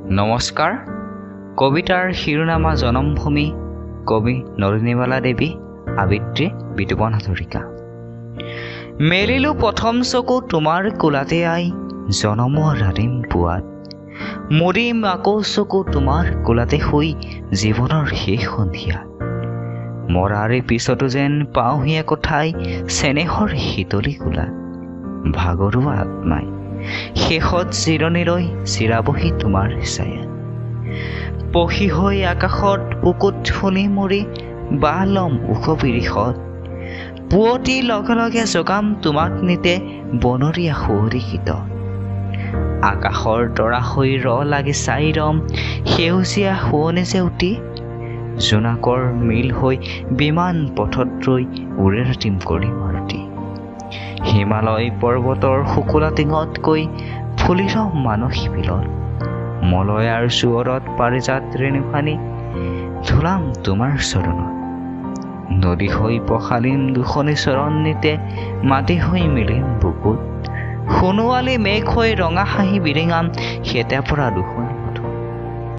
নমস্কাৰ। কবিতাৰ শিৰোনামা জনমভূমি, কবি নলিনীবালা দেৱী, আবৃত্তি বিতোপন হাজৰিকা। মেলিলো প্ৰথম চকু তোমাৰ কোলাতে আই, জনমৰ ৰাতিম পুৱাত মৰিম আকৌ চকু তোমাৰ কোলাতে শুই, জীৱনৰ শেষ সন্ধিয়াত। মৰাৰে পিছতো যেন পাওঁহি একো ঠাই, চেনেহৰ শীতলী কোলাত ভাগৰুৱা আত্মাই শেষত জিৰণিলৈ চিৰাবহি তোমাৰ ছায়াত। পখী হৈ আকাশত বুকুত শুনি মৰি বাহ লম ওখ বিৰিষত, পুৱতি লগে লগে জগাম তোমাক নিতে বনৰীয়া সুঁৱৰী শীতত। আকাশৰ তৰা হৈ লাগি চাই ৰম, সেউজীয়া শুৱনি জেউতি জোনাকৰ মিল হৈ বিমান পথত ৰৈ উৰে ৰাতিম কৰি মাৰুতি। হিমালয় পৰ্বতৰ শুকুলা টিঙতকৈ ফুলি ৰম মানসী বিলত, মলয়াৰ চুৱৰত পাৰিজাত ৰেণুখানি ধুলাম তোমাৰ চৰণত। নদী হৈ পখালিম দুখনি চৰণ নিতে, মাটি হৈ মিলিম বুকুত সোণোৱালী মেঘ হৈ ৰঙা হাঁহি বিৰিঙাম, সেতে পৰা দুখনি